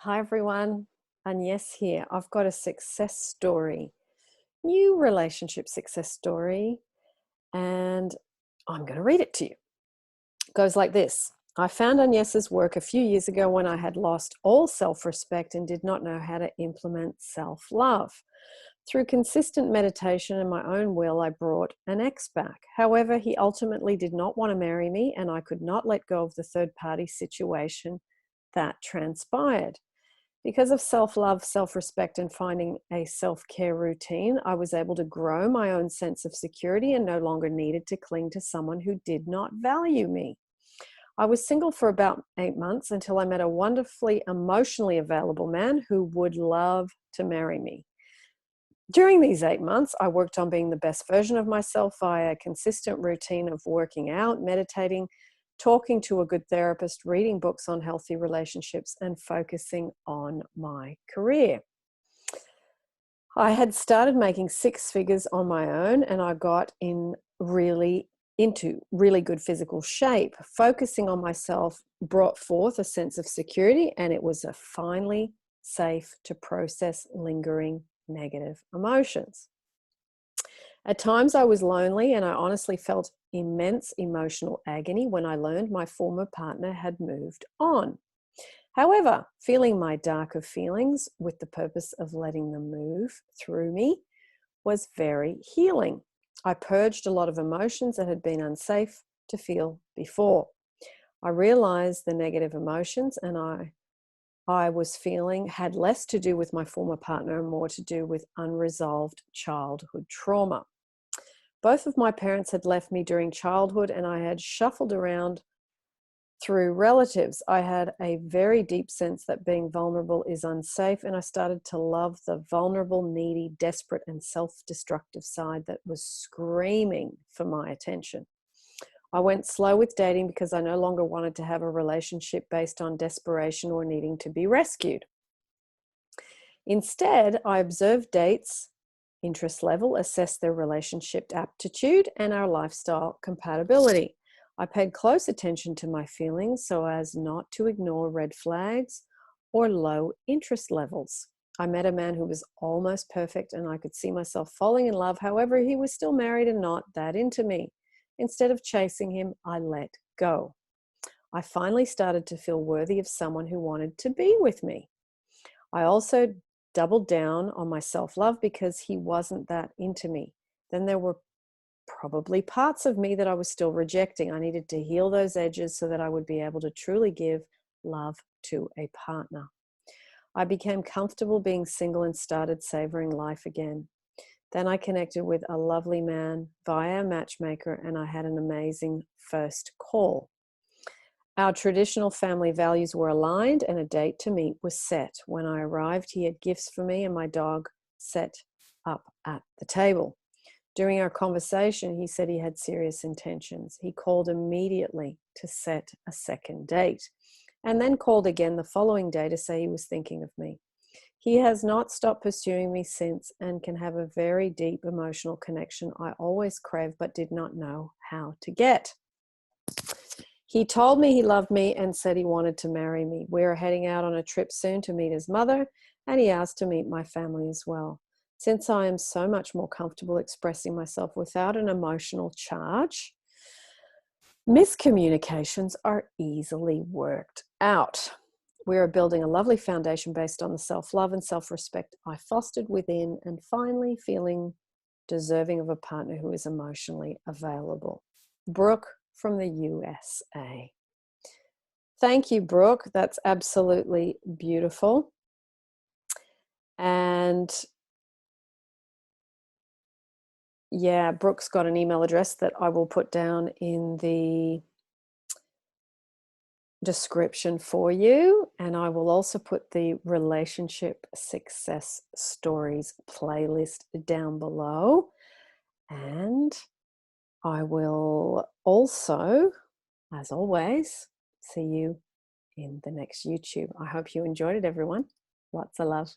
Hi everyone, Agnes here. I've got a success story, new relationship success story, and I'm going to read it to you. It goes like this. I found Agnes's work a few years ago when I had lost all self-respect and did not know how to implement self-love. Through consistent meditation and my own will, I brought an ex back. However, he ultimately did not want to marry me, and I could not let go of the third-party situation that transpired. Because of self-love, self-respect, and finding a self-care routine, I was able to grow my own sense of security and no longer needed to cling to someone who did not value me. I was single for about 8 months until I met a wonderfully emotionally available man who would love to marry me. During these 8 months, I worked on being the best version of myself via a consistent routine of working out, meditating, talking to a good therapist, reading books on healthy relationships, and focusing on my career. I had started making 6 figures on my own, and I got into really good physical shape. Focusing on myself brought forth a sense of security, and it was finally safe to process lingering negative emotions. At times I was lonely, and I honestly felt immense emotional agony when I learned my former partner had moved on. However, feeling my darker feelings with the purpose of letting them move through me was very healing. I purged a lot of emotions that had been unsafe to feel before. I realized the negative emotions and I was feeling had less to do with my former partner and more to do with unresolved childhood trauma. Both of my parents had left me during childhood, and I had shuffled around through relatives. I had a very deep sense that being vulnerable is unsafe, and I started to love the vulnerable, needy, desperate, and self-destructive side that was screaming for my attention. I went slow with dating because I no longer wanted to have a relationship based on desperation or needing to be rescued. Instead, I observed dates, interest level, assessed their relationship aptitude, and our lifestyle compatibility. I paid close attention to my feelings so as not to ignore red flags or low interest levels. I met a man who was almost perfect, and I could see myself falling in love. However, he was still married and not that into me. Instead of chasing him, I let go. I finally started to feel worthy of someone who wanted to be with me. I also doubled down on my self-love because he wasn't that into me. Then there were probably parts of me that I was still rejecting. I needed to heal those edges so that I would be able to truly give love to a partner. I became comfortable being single and started savoring life again. Then I connected with a lovely man via a matchmaker, and I had an amazing first call. Our traditional family values were aligned, and a date to meet was set. When I arrived, he had gifts for me and my dog set up at the table. During our conversation, he said he had serious intentions. He called immediately to set a second date, and then called again the following day to say he was thinking of me. He has not stopped pursuing me since and can have a very deep emotional connection I always craved but did not know how to get. He told me he loved me and said he wanted to marry me. We are heading out on a trip soon to meet his mother, and he asked to meet my family as well. Since I am so much more comfortable expressing myself without an emotional charge, miscommunications are easily worked out. We are building a lovely foundation based on the self-love and self-respect I fostered within, and finally feeling deserving of a partner who is emotionally available. Brooke from the USA. Thank you, Brooke. That's absolutely beautiful. And yeah, Brooke's got an email address that I will put down in the description for you. And I will also put the relationship success stories playlist down below. And I will also, as always, see you in the next YouTube. I hope you enjoyed it, everyone. Lots of love.